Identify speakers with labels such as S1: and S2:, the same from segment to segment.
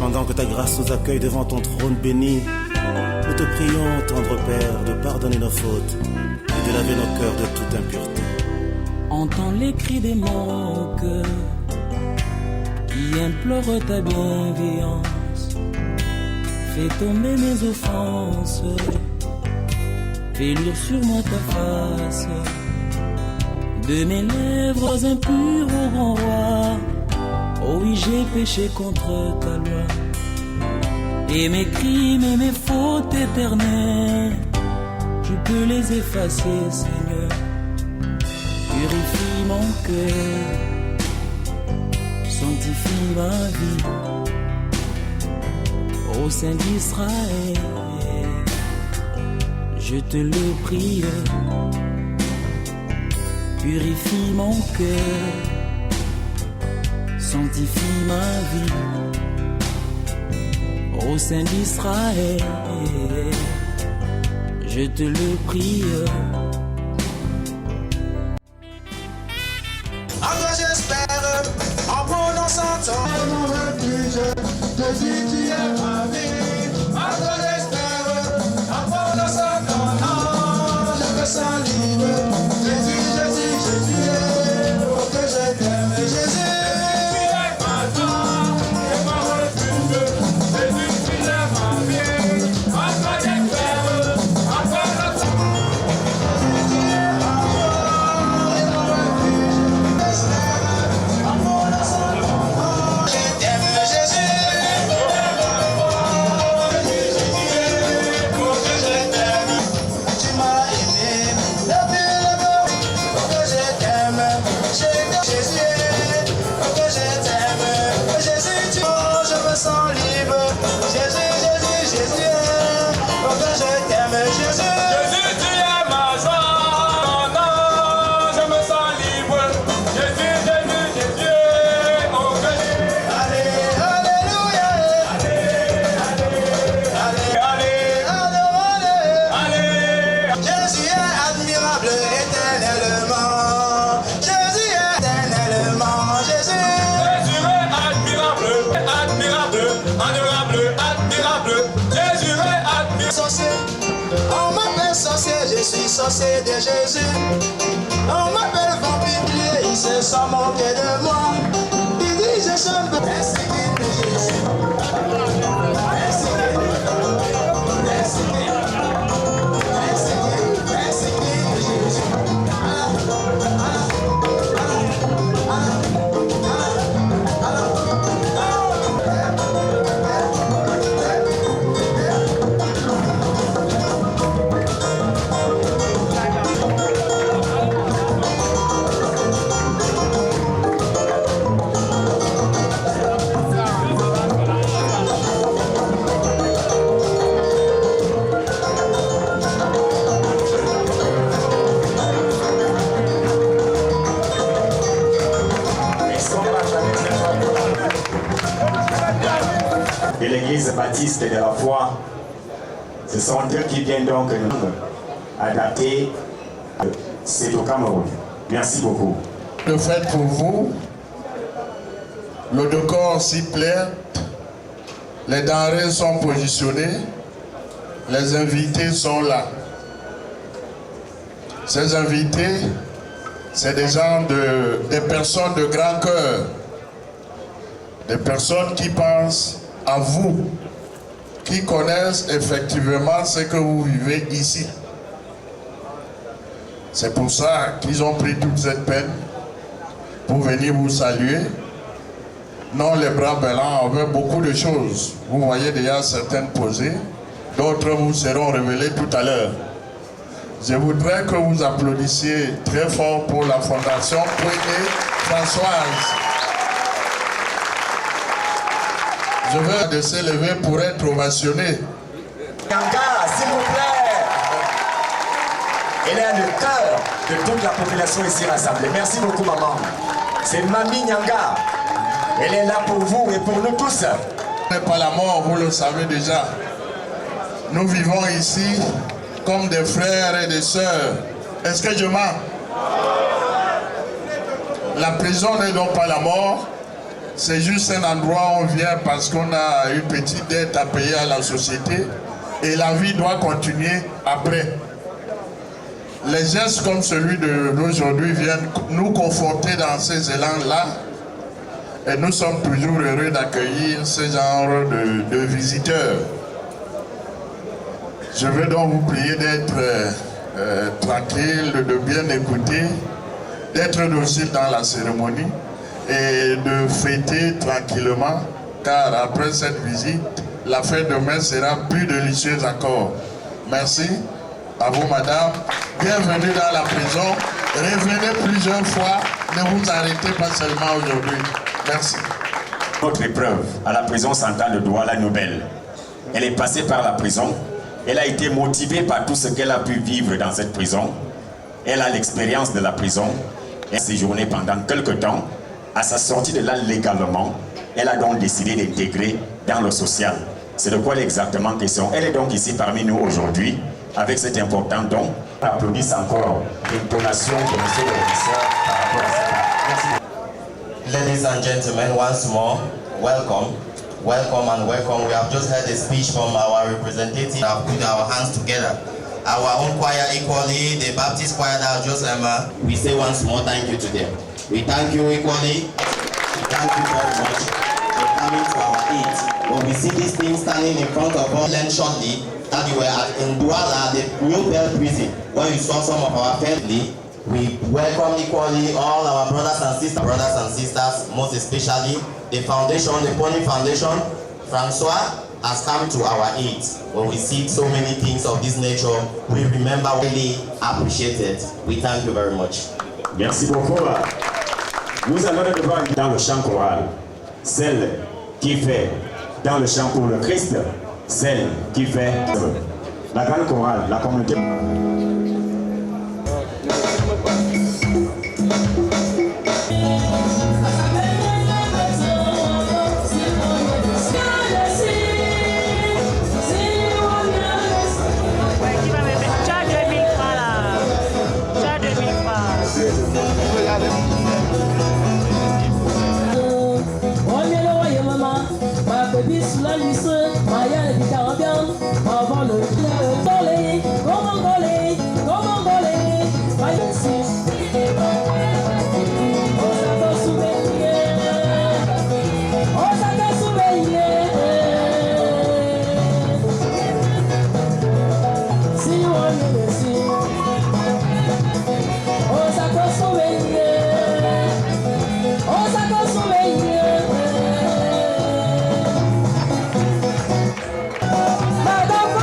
S1: Pendant que ta grâce nous accueille devant ton trône béni, nous te prions, tendre Père, de pardonner nos fautes et de laver nos cœurs de toute impureté.
S2: Entends les cris des mon cœur qui implorent ta bienveillance. Fais tomber mes offenses, fais luire sur moi ta face. De mes lèvres impures au grand roi, oh oui, j'ai péché contre ta loi. Et mes crimes et mes fautes éternelles, je peux les effacer, Seigneur. Purifie mon cœur, sanctifie ma vie, ô Saint d'Israël, je te le prie. Purifie mon cœur, sanctifie ma vie, ô Saint d'Israël, je te le prie.
S3: En toi j'espère, en prononçant ton nom refuge, je dis tu es ma vie. En toi j'espère, en prononçant ton nom, je me sens libre. Jésus, oh que je t'aime, Jésus. Tu es ma joie et mon refuge, Jésus, tu es ma vie. En toi j'espère, en prononçant ton nom, Jésus, tu es ma joie et mon refuge. Je t'aime, Jésus. Oh que je t'aime, tu m'as aimé depuis le mort. Oh que je t'aime, Jésus. Oh que je t'aime, Jésus. Oh je me sens libre, Jésus, Jésus, Jésus. Oh que je t'aime, Jésus. Jésus, tu es ma joie. Non, je me sens libre, Jésus, Jésus, Jésus. Oh que allez, alléluia. Allez, allez. Jésus est admirable éternellement. Jésus est éternellement. Jésus est admirable, admirable, admirable, admirable. Jésus est admirable. Sorcier, on m'appelle sorcier, je suis sorcier de Jésus. On m'appelle vampire, il se sent moquer de moi. Il dit je suis un peu persécuté de Jésus.
S4: De l'église baptiste de la foi, ce sont eux qui viennent donc nous adapter. C'est au Cameroun. Merci beaucoup.
S5: Le fait pour vous, le décor s'y plaît, les denrées sont positionnées, les invités sont là. Ces invités, c'est des gens, des personnes de grand cœur, des personnes qui pensent à vous, qui connaissent effectivement ce que vous vivez ici. C'est pour ça qu'ils ont pris toute cette peine pour venir vous saluer. Non, les bras blancs avec beaucoup de choses. Vous voyez déjà certaines posées, d'autres vous seront révélées tout à l'heure. Je voudrais que vous applaudissiez très fort pour la Fondation Poignet Françoise. Je veux de s'élever pour être ovationné.
S4: Nyanga, s'il vous plaît. Elle est le cœur de toute la population ici rassemblée. Merci beaucoup, maman. C'est Mamie Nyanga. Elle est là pour vous et pour nous tous.
S5: Ce n'est pas la mort, vous le savez déjà. Nous vivons ici comme des frères et des sœurs. Est-ce que je mens? La prison n'est donc pas la mort. C'est juste un endroit où on vient parce qu'on a une petite dette à payer à la société et la vie doit continuer après. Les gestes comme celui d'aujourd'hui viennent nous conforter dans ces élans-là et nous sommes toujours heureux d'accueillir ce genre de visiteurs. Je veux donc vous prier d'être tranquille, de bien écouter, d'être docile dans la cérémonie et de fêter tranquillement, car après cette visite, la fête demain sera plus délicieuse encore. Merci à vous, madame. Bienvenue dans la prison. Revenez plusieurs fois. Ne vous arrêtez pas seulement aujourd'hui. Merci.
S4: Notre épreuve à la prison centrale de Douala-Nouvelle. Elle est passée par la prison. Elle a été motivée par tout ce qu'elle a pu vivre dans cette prison. Elle a l'expérience de la prison. Elle a séjourné pendant quelques temps. À sa sortie de là légalement, elle a donc décidé d'intégrer dans le social. C'est de quoi elle est exactement question. Elle est donc ici parmi nous aujourd'hui avec cet important don. On applaudisse encore l'intonation de M. le professeur par rapport à ça. Merci.
S6: Ladies and gentlemen, once more, welcome. Welcome and welcome. We have just heard a speech from our representative. We have put our hands together. Our own choir equally, the Baptist choir that just we say once more thank you to them. We thank you equally. Thank you very much for coming to our aid. When we see this thing standing in front of us, learn shortly that you were in Douala, the New Bell prison, where you saw some of our family. We welcome equally all our brothers and sisters, most especially the foundation, the Pony Foundation. Francois has come to our aid. When we see so many things of this nature, we remember really appreciate it. We thank you very much.
S4: Merci beaucoup. Nous allons devoir dans le chant choral. Celle qui fait dans le chant pour le Christ, celle qui fait la grande chorale, la communauté.
S7: Madame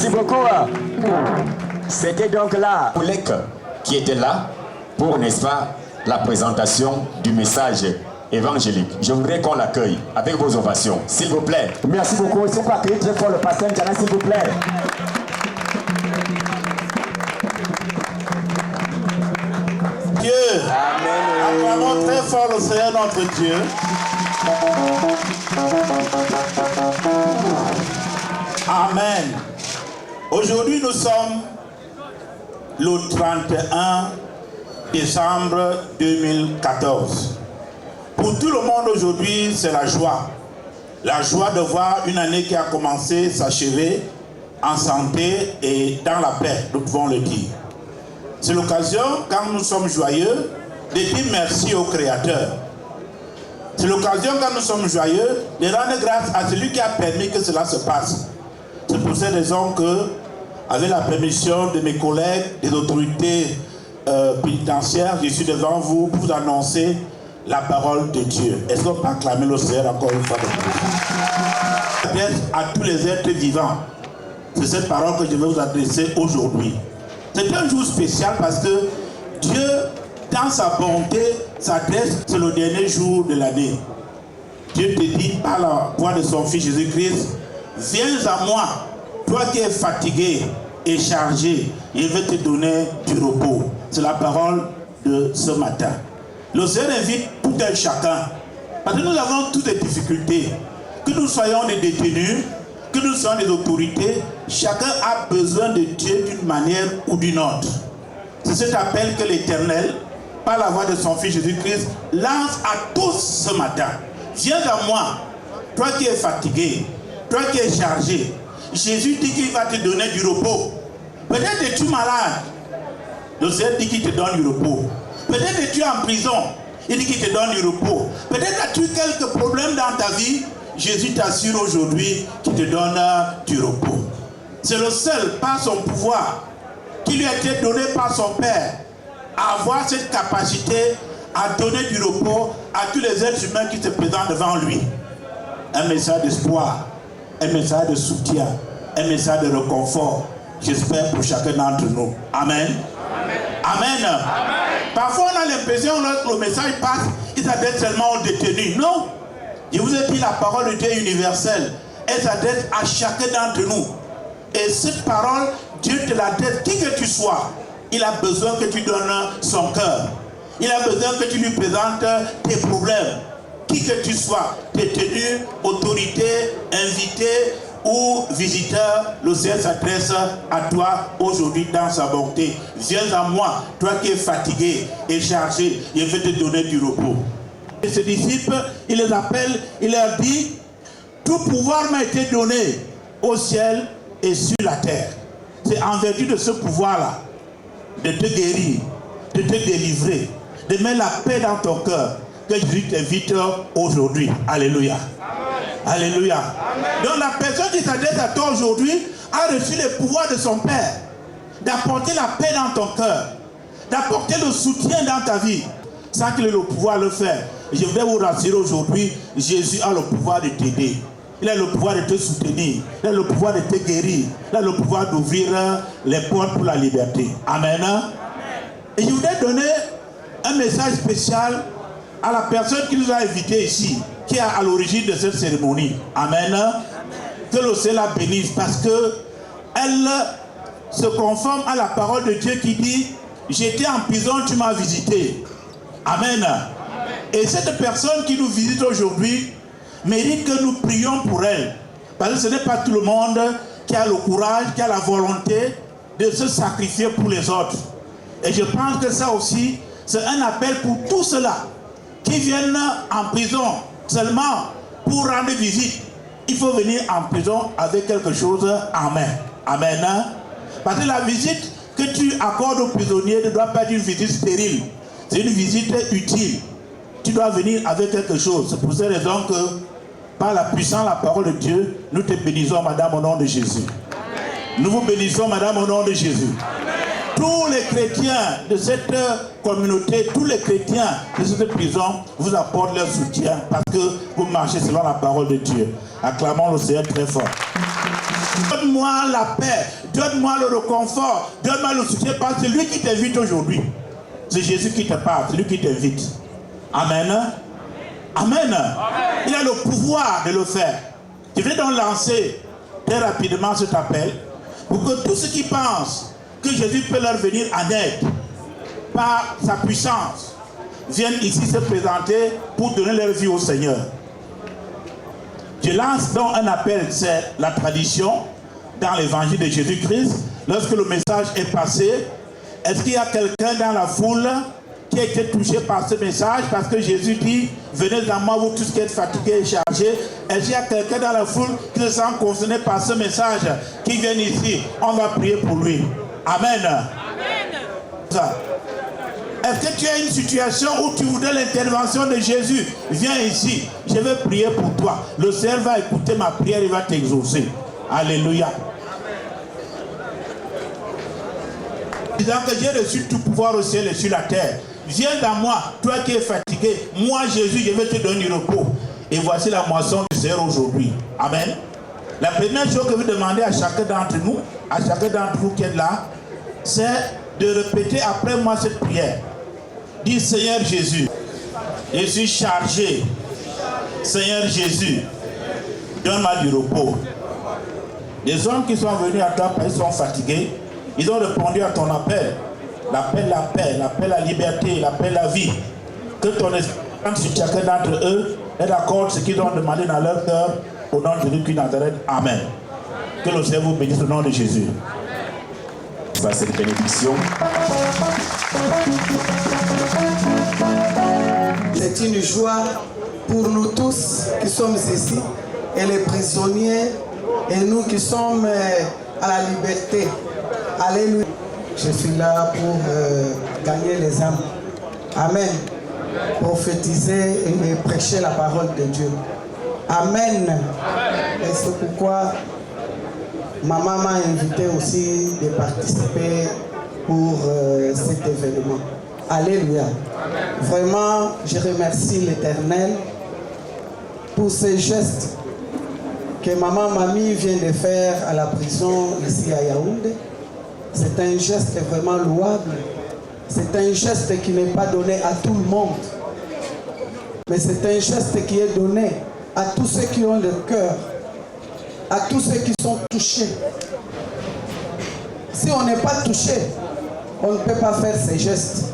S4: Merci beaucoup. C'était donc là Oulek qui était là pour, n'est-ce pas, la présentation du message évangélique. Je voudrais qu'on l'accueille avec vos ovations, s'il vous plaît. Merci beaucoup. S'il faut accueillir très fort le pasteur N'Djamena, s'il vous plaît.
S7: Dieu. Acclamons très fort le Seigneur notre Dieu. Amen. Aujourd'hui, nous sommes le 31 décembre 2014. Pour tout le monde aujourd'hui, c'est la joie. La joie de voir une année qui a commencé s'achever en santé et dans la paix, nous pouvons le dire. C'est l'occasion, quand nous sommes joyeux, de dire merci au Créateur. C'est l'occasion, quand nous sommes joyeux, de rendre grâce à celui qui a permis que cela se passe. C'est pour cette raison que, avec la permission de mes collègues, des autorités pénitentiaires, je suis devant vous pour vous annoncer la parole de Dieu. Est-ce qu'on peut acclamer le Seigneur encore une fois de plus? J'adresse à tous les êtres vivants. C'est cette parole que je vais vous adresser aujourd'hui. C'est un jour spécial parce que Dieu, dans sa bonté, s'adresse, c'est le dernier jour de l'année. Dieu te dit par la voix de son Fils Jésus-Christ, viens à moi, toi qui es fatigué et chargé, je vais te donner du repos. C'est la parole de ce matin. Le Seigneur invite tout un chacun, parce que nous avons toutes les difficultés, que nous soyons des détenus, que nous soyons des autorités, chacun a besoin de Dieu d'une manière ou d'une autre. C'est cet appel que l'Éternel, par la voix de son Fils Jésus-Christ, lance à tous ce matin. Viens à moi, toi qui es fatigué, toi qui es chargé. Jésus dit qu'il va te donner du repos. Peut-être es-tu malade. Le Seigneur dit qu'il te donne du repos. Peut-être es-tu en prison. Il dit qu'il te donne du repos. Peut-être as-tu quelques problèmes dans ta vie. Jésus t'assure aujourd'hui qu'il te donne du repos. C'est le seul, par son pouvoir, qui lui a été donné par son Père, à avoir cette capacité à donner du repos à tous les êtres humains qui se présentent devant lui. Un message d'espoir, un message de soutien, un message de réconfort, j'espère pour chacun d'entre nous. Amen. Amen. Amen. Parfois on a l'impression que le message passe, il s'adresse seulement aux détenus. Non. Je vous ai dit la parole de Dieu universelle. Elle s'adresse à chacun d'entre nous. Et cette parole, Dieu te l'adresse, qui que tu sois. Il a besoin que tu donnes son cœur. Il a besoin que tu lui présentes tes problèmes. Qui que tu sois, détenu, autorité, invité ou visiteur, le Seigneur s'adresse à toi aujourd'hui dans sa bonté. Viens à moi, toi qui es fatigué et chargé, je vais te donner du repos. Et ses disciples, il les appelle, il leur dit, tout pouvoir m'a été donné au ciel et sur la terre. C'est en vertu de ce pouvoir-là, de te guérir, de te délivrer, de mettre la paix dans ton cœur, que Jésus t'invite aujourd'hui. Alléluia. Amen. Alléluia. Amen. Donc la personne qui s'adresse à toi aujourd'hui a reçu le pouvoir de son Père, d'apporter la paix dans ton cœur, d'apporter le soutien dans ta vie, sans qu'il ait le pouvoir de le faire. Je vais vous rassurer aujourd'hui, Jésus a le pouvoir de t'aider. Il a le pouvoir de te soutenir. Il a le pouvoir de te guérir. Il a le pouvoir d'ouvrir les portes pour la liberté. Amen. Amen. Et je voudrais donner un message spécial à la personne qui nous a invités ici, qui est à l'origine de cette cérémonie. Amen. Amen. Que le Seigneur la bénisse parce qu'elle se conforme à la parole de Dieu qui dit « J'étais en prison, tu m'as visité. » Amen. Amen. Et cette personne qui nous visite aujourd'hui mérite que nous prions pour elle. Parce que ce n'est pas tout le monde qui a le courage, qui a la volonté de se sacrifier pour les autres. Et je pense que ça aussi, c'est un appel pour tous ceux-là qui viennent en prison seulement pour rendre visite. Il faut venir en prison avec quelque chose en main. Amen. Parce que la visite que tu accordes aux prisonniers ne doit pas être une visite stérile. C'est une visite utile. Tu dois venir avec quelque chose. C'est pour cette raison que, par la puissance, la parole de Dieu, nous te bénissons, Madame, au nom de Jésus. Amen. Nous vous bénissons, Madame, au nom de Jésus. Amen. Tous les chrétiens de cette communauté, tous les chrétiens de cette prison vous apportent leur soutien parce que vous marchez selon la parole de Dieu. Acclamons le Seigneur très fort. Donne-moi la paix, donne-moi le réconfort, donne-moi le soutien, parce que c'est lui qui t'invite aujourd'hui. C'est Jésus qui te parle, c'est lui qui t'invite. Amen. Amen. Il a le pouvoir de le faire. Je vais donc lancer très rapidement cet appel pour que tous ceux qui pensent que Jésus peut leur venir en aide par sa puissance viennent ici se présenter pour donner leur vie au Seigneur. Je lance donc un appel, c'est la tradition dans l'évangile de Jésus-Christ. Lorsque le message est passé, est-ce qu'il y a quelqu'un dans la foule qui a été touché par ce message? Parce que Jésus dit, venez à moi, vous tous qui êtes fatigués et chargés. Est-ce qu'il y a quelqu'un dans la foule qui se sent concerné par ce message, qui vient ici? On va prier pour lui. Amen. Amen. Est-ce que tu as une situation où tu voudrais l'intervention de Jésus? Viens ici, je vais prier pour toi. Le Seigneur va écouter ma prière, il va t'exaucer. Alléluia. Disant que j'ai reçu tout pouvoir au ciel et sur la terre. Viens à moi, toi qui es fatigué. Moi, Jésus, je vais te donner du repos. Et voici la moisson du Seigneur aujourd'hui. Amen. La première chose que vous demandez à chacun d'entre nous, à chacun d'entre vous qui est là, c'est de répéter après moi cette prière. Dis, Seigneur Jésus, je suis chargé. Seigneur Jésus, donne-moi du repos. Les hommes qui sont venus à toi parce qu'ils sont fatigués, ils ont répondu à ton appel. L'appel, la paix, l'appel à la liberté, l'appel à la vie. Que ton esprit sur chacun d'entre eux est d'accord ce qu'ils ont demandé dans leur cœur. Au nom de Jésus-Christ Nazareth. Amen. Que le Seigneur vous bénisse au nom de Jésus.
S4: Ça, c'est une bénédiction.
S8: C'est une joie pour nous tous qui sommes ici, et les prisonniers, et nous qui sommes à la liberté. Alléluia. Je suis là pour gagner les âmes. Amen. Prophétiser et prêcher la parole de Dieu. Amen. Et c'est pourquoi maman m'a invité aussi de participer pour cet événement. Alléluia. Vraiment, je remercie l'Éternel pour ces gestes que maman Mamie vient de faire à la prison ici à Yaoundé. C'est un geste vraiment louable. C'est un geste qui n'est pas donné à tout le monde. Mais c'est un geste qui est donné à tous ceux qui ont le cœur, à tous ceux qui sont touchés. Si on n'est pas touché, on ne peut pas faire ces gestes.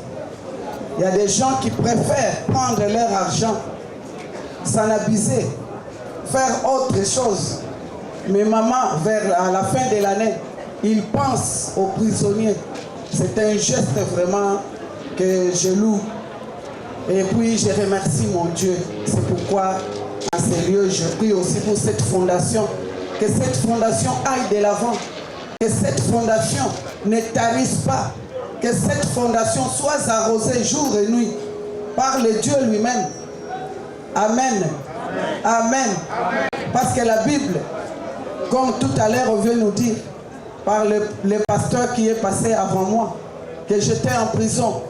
S8: Il y a des gens qui préfèrent prendre leur argent, s'en abuser, faire autre chose. Mais maman, à la fin de l'année, il pense aux prisonniers. C'est un geste vraiment que je loue. Et puis je remercie mon Dieu. C'est pourquoi, dans ces lieux, je prie aussi pour cette fondation. Que cette fondation aille de l'avant. Que cette fondation ne tarisse pas. Que cette fondation soit arrosée jour et nuit par le Dieu lui-même. Amen. Amen. Parce que la Bible, comme tout à l'heure on vient nous dire, par le pasteur qui est passé avant moi, que j'étais en prison.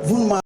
S8: Vous ne m'avez